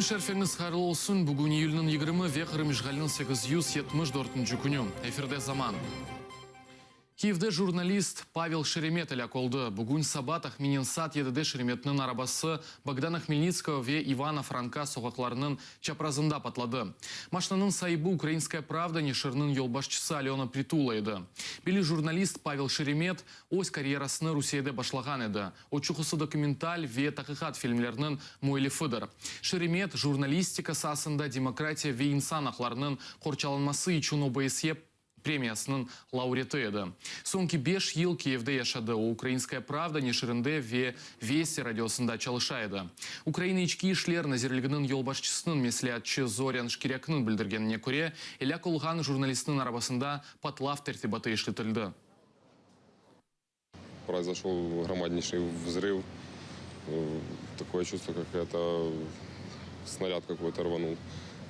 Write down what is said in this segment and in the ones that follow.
шерфеңіз қайырлы олсын. Бүгін июльнің 20 ве Қырым işgalінің 874 күні. Эфирде заман. Киевде журналист Павел Шеремет колды. Бүгін сабат Ахменен сат едіде Шереметнің арабасы Богдана Хмельницкого ве Ивана Франка соғақларының чапразында патлады. Машинаның сайбы «Украинская правда» нешірінің елбашчысы Алена Притула еді. Белі журналист Павел Шеремет өз карьерасыны Русияде башлаган еді. Очуқысы документаль ве тақиқат фильмлерінің мөйлі фыдыр. Шеремет журналистика сасында демократия ве инсан ақларының қорчаланмасы için ОБСЕ премиясының лауреаты еді. Соңки 5 ел Киевде яшады. «Украинская правда» нешірінде ве Вести радиосында чалышайды. Украина ички ишлер назерлігінің елбашчысының меслиатчы Зорян Шкирякның білдіргеніне көре, еля колған журналистінің арабасында патлав тертибаты ишлетілді. Произошел громаднейший взрыв. Такое чувство, как это снаряд какой-то рванул.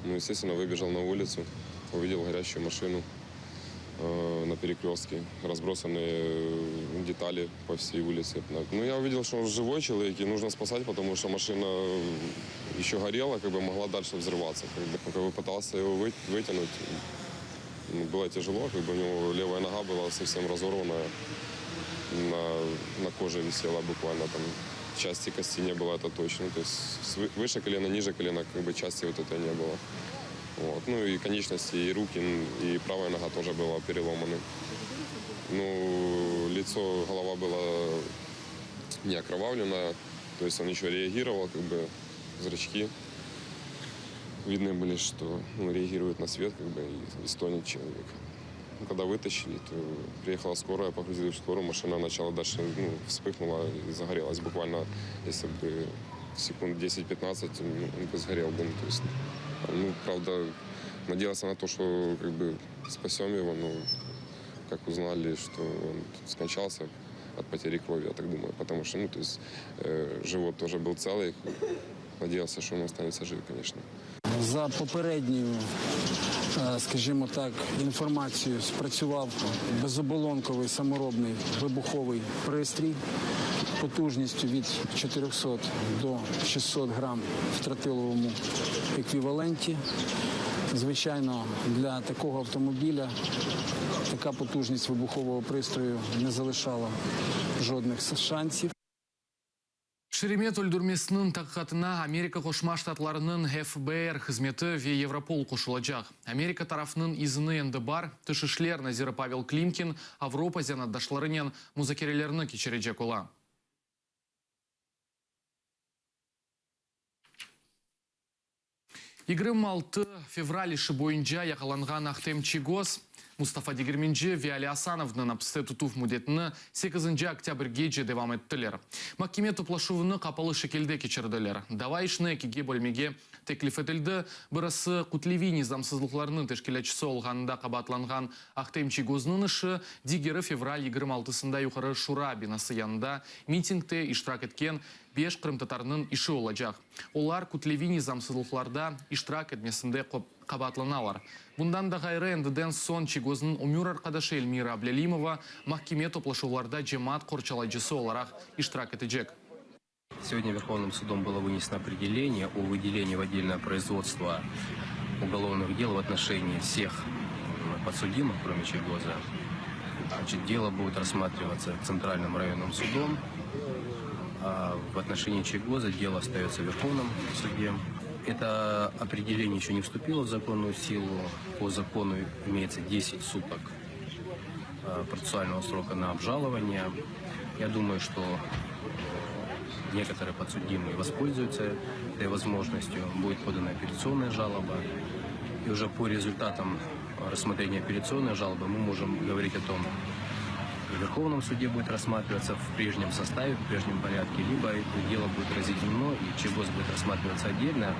Ну, естественно, выбежал на улицу, увидел горящую машину на перекрестке, разбросанные детали по всей улице. Ну, я увидел, что он живой человек, и нужно спасать, потому что машина еще горела, могла дальше взрываться. Пытался его вытянуть. Было тяжело, у него левая нога была совсем разорванная, на коже висела буквально, там части кости не было, это точно. То есть выше колена, ниже колена, части вот этой не было. Вот. Ну и конечности, и руки, и правая нога тоже была переломаны. Ну, лицо, голова была не окровавленная, то есть он еще реагировал, зрачки видны были, что реагирует на свет, и стонет человек. Когда вытащили, то приехала скорая, погрузили в скорую, машина начала дальше, вспыхнула и загорелась. Буквально, если бы секунд 10-15, он бы сгорел бы. То есть, правда, надеялся на то, что спасем его, но как узнали, что он скончался от потери крови, я так думаю, потому что, живот тоже был целый, надеялся, что он останется жив, конечно. За попередньою, скажімо так, інформацією спрацював безоболонковий саморобний вибуховий пристрій потужністю від 400 до 600 грам в тротиловому еквіваленті. Звичайно, для такого автомобіля така потужність вибухового пристрою не залишала жодних шансів. Шеремет өлдірмесінің таққатына Америка Қошма Штатларының ФБР қызметі ве Европол қошылacak. Америка тарафының изіні енді бар, түшішлер Назиры Павел Климкин Авропа зянаддашларынан музакерелеріні кечережек ола. Игрым 6 февраль іші бойынша яқаланған Ахтем Чигоз Мустафа Дегерменджи Виали Асановның апсты тұтув мұдетіні 8 октябрь гейджі девам еттілер. Маккеме тұплашуыны қапалы шекелде кечірділер. Давай ішіне кеге бөлмеге теклиф етілді. Бірысы Құтлеви низамсызлықларының тешкелечісі олғанында қабатланған Ахтем Чигознын іші Дигері февраль 26-сында юқары Шура бинасы янында митингте иштирак еткен 5 қырымтатарының іші олacak. Олар Құтлеви низамсызлықларда иштирак етмесінде қабатланалар. Бұндан да ғайры әндіден сон Чигознын өмір арқадашы Эльмира Аблялимова махкеме топлашуларда жемат қорчалайжысы оларақ иштирак етежек. Сегодня Верховным судом было вынесено определение о выделении в отдельное производство уголовных дел в отношении всех подсудимых, кроме Чигоза. Дело будет рассматриваться Центральным районным судом. А в отношении Чигоза дело остается в Верховном суде. Это определение еще не вступило в законную силу. По закону имеется 10 суток процессуального срока на обжалование. Я думаю, что некоторые подсудимые воспользуются этой возможностью. Будет подана апелляционная жалоба. И уже по результатам рассмотрения апелляционной жалобы мы можем говорить о том, в Верховном суде будет рассматриваться в прежнем составе, в прежнем порядке, либо это дело будет разъединено, и Чигоз будет рассматриваться отдельно,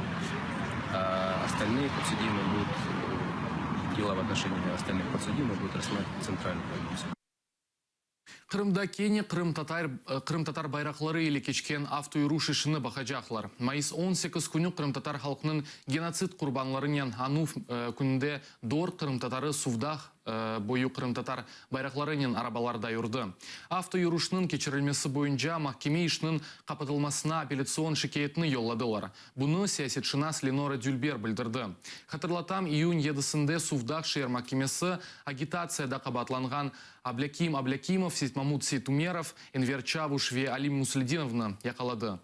а остальные подсудимые будут, дела в отношении остальных подсудимых будут рассматривать Центральный районный суд. Қырымда Кения Қырым-татар байрақлары елі кечкен автоюруш ішіні бақажақлар. Майыс 18 күні Қырым-татар халқының геноцид құрбанларынан ануф күнінде дор Қырым-татары сувдақ бою Кырым-татар байракларынын арабаларда юрды. Автоюрушнын кечирилмеси боюнча махкеме ишинин капатылмасына апелляцион шикаятны yolladылар. Буны саясетчинас Ленора Дюльбер билдирди. Хатырлатам, июнь 7-сінде Сувдак шер махкемесі агитацияда кабатланган Абляким Аблякимов, Сейтмамут Сейтумеров, Энвер Чавуш ве Алим Муслидиновна якалады.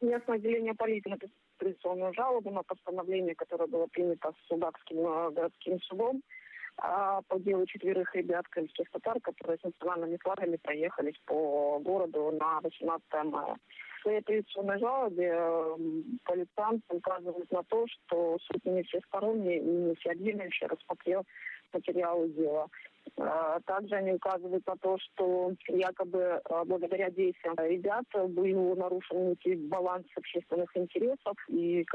Местное отделение полиции написало традиционную жалобу на постановление, которое было принято Судакским городским судом по делу 4 ребят крымских татар, которые с национальными флагами проехались по городу на 18 мая. В своей традиционной жалобе полицейцы указывают на то, что суд не всесторонний и не всеобъемлюще рассмотрел материалы дела. Также они указывают на то, что якобы благодаря действиям ребят был нарушен некий баланс общественных интересов, и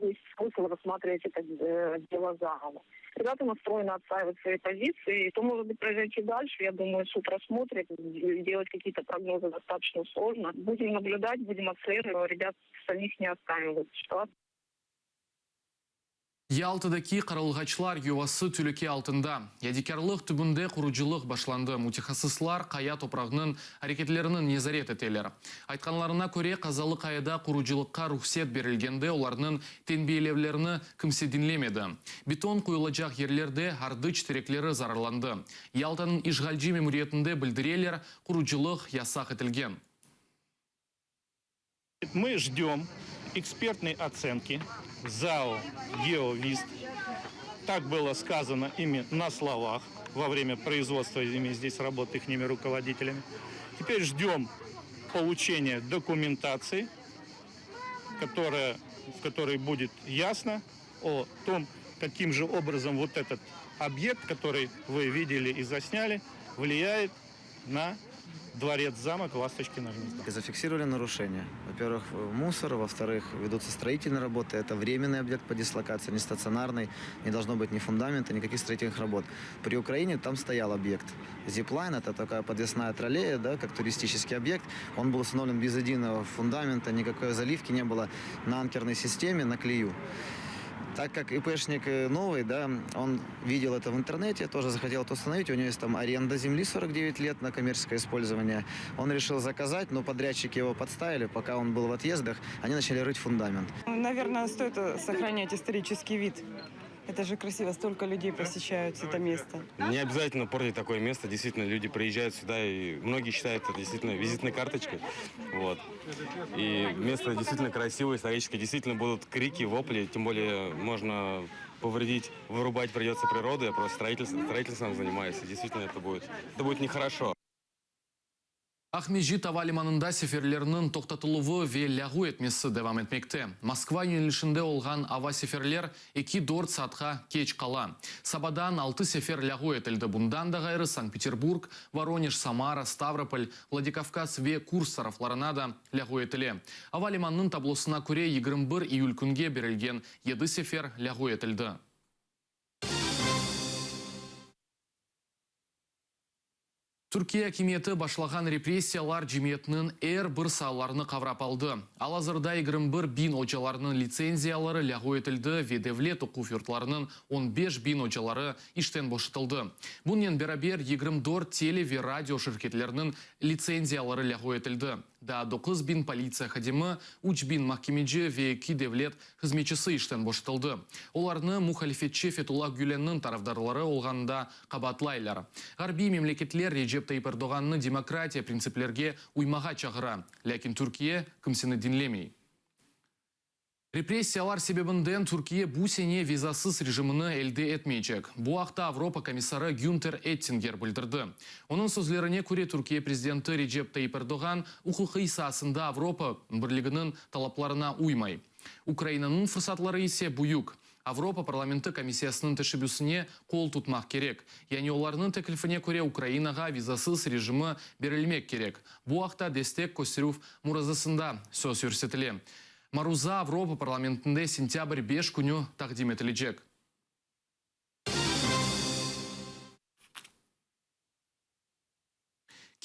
есть смысл рассматривать это дело заново. Ребята настроены отстаивать свои позиции. Что может быть произойти дальше, я думаю, суд рассмотрит. Делать какие-то прогнозы достаточно сложно. Будем наблюдать, будем отслеживать. Ребят самих не оставим в этой ситуации. Ялтыдаки каралгачлар ювасы түліке алтында. Ядикарлық түбінде құручылық башланды. Мутехассислар қая топрағының әрекетлерінің незарет етелер. Айтқанларына көре қазалы қаяда құручылыққа рұхсет берілгенде оларының тенбейлевлеріні кімсе dinlemеді. Бетон қойылacak ерлерде ардыч тереклері зарарланды. Ялтаның ишгалджи мемуриетінде білдірелер құручылық ясақ етілген. Мы ждем экспертной оценки ЗАО «Геовист». Так было сказано ими на словах во время производства ими здесь работы их руководителями. Теперь ждем получения документации, в которой будет ясно о том, каким же образом вот этот объект, который вы видели и засняли, влияет на дворец-замок Ласточкино гнездо. Зафиксировали нарушения. Во-первых, мусор, во-вторых, ведутся строительные работы. Это временный объект по дислокации, не стационарный, не должно быть ни фундамента, никаких строительных работ. При Украине там стоял объект. Зиплайн, это такая подвесная троллея, да, как туристический объект. Он был установлен без единого фундамента, никакой заливки не было на анкерной системе, на клею. Так как ИПшник новый, да, он видел это в интернете, тоже захотел это установить. У него есть там аренда земли 49 лет на коммерческое использование. Он решил заказать, но подрядчики его подставили, пока он был в отъездах, они начали рыть фундамент. Наверное, стоит сохранять исторический вид. Это же красиво, столько людей посещают это место. Не обязательно портить такое место. Действительно, люди приезжают сюда, и многие считают это действительно визитной карточкой. Вот. И место действительно красивое, историческое. Действительно будут крики, вопли. Тем более можно повредить, вырубать придется природу. Я просто строительством занимаюсь. И действительно, это будет нехорошо. Ахмежи Тава лиманында сеферлерінің тоқтатылуы ве лягу етмесі девам етмекте. Москва юнелішінде олған ава сеферлер 2-4 саатқа кеч қала. Сабадан 6 сефер лягу етілді. Бұндан да ғайры Санкт-Петербург, Воронеж, Самара, Ставрополь, Владикавказ ве Курс-Сарафларына да лягу етілі. Ава лиманның таблосына көре 21 июль күнге берілген 7 сефер лягу етілді. Түркия кеметі башлаган репрессиялар жемиетінің бір саларыны қаврап алды. Ал азырда 21 бин очаларының лицензиялары лягу етілді, ведевлет оқу фюртларының 15 бин очалары іштен бошытылды. Бұнен берабер 24 теле ве радио шirketlерінің лицензиялары лягу етілді. Да 9 бин полиция хадимы, 3 бин махкемеджі ве 2 девлет хызметчісі іштен бошытылды. Оларны мухалифетчі Фетулла Гюленнің тарафдарлары олғанда қабатлайлар. Гарби мемлекетлер Реджеп Тайип Эрдоғанны демократия принциплерге уймаға чағыра, ләкин Түркия кімсіні динлемей. Репрессиялар себебінден Түркия бұл сене визасыз режиміні әлде етмейчек. Бұл ақта Авропа комиссары Гюнтер Эттингер білдірді. Оның сөзлеріне көре Түркия президенті Реджеп Тайип Эрдоған ұқықы исасында Авропа бірлігінің талапларына уймай. Украинаның фырсатлары есе бұйық. Авропа парламенті комиссиясының тәшібісіне қол тұтмақ керек. Яғни оларының тәкілфіне көре Украинаға визасыз режимі берілмек керек. Бұл ақта дестек Костерув мұразысында сөз өрсетілі. Маруза Авропа парламентінде сентябрь 5 күні тақдим етілежек.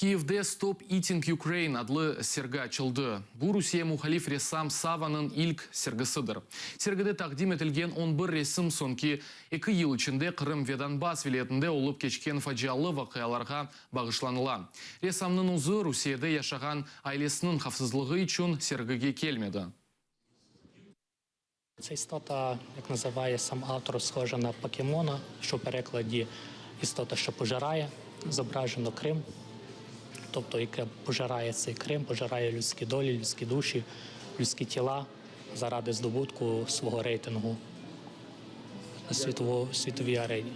Киевде Stop Eating Ukraine адлы серга чылды. Бу Русия мухалиф ресам Саванын илк сергысыдыр. Сергіде тақдим етілген 11 ресім сонки 2 ел ішінде Қырым Веданбас вилетінде олып кечкен фаджиалы вақияларға бағышланыла. Ресамның ұзы Русияда яшаған айлесінің хавсызлығы үшін сергіге келмеді. Ця істота, як називає сам автор, схожа на покемона, що в перекладі істота, що пожирає, зображено Крим, тобто яке пожирає цей Крим, пожирає людські долі, людські душі, людські тіла заради здобутку свого рейтингу на світовій арені.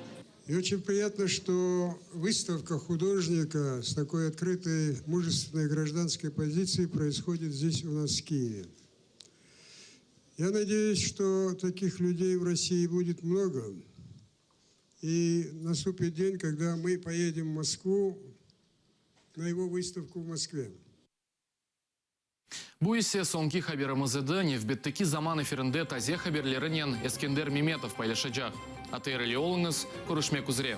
И очень приятно, что выставка художника с такой открытой, мужественной гражданской позицией происходит здесь у нас в Киеве. Я надеюсь, что таких людей в России будет много. И наступит день, когда мы поедем в Москву на его выставку в Москве. Бу есе сонки хаберымызыды невбеттікі заман эфирінде тазе хаберлерінен Ескендер Меметов пайлашаджақ. Атайрылы олыңыз, көрішмек үзіре.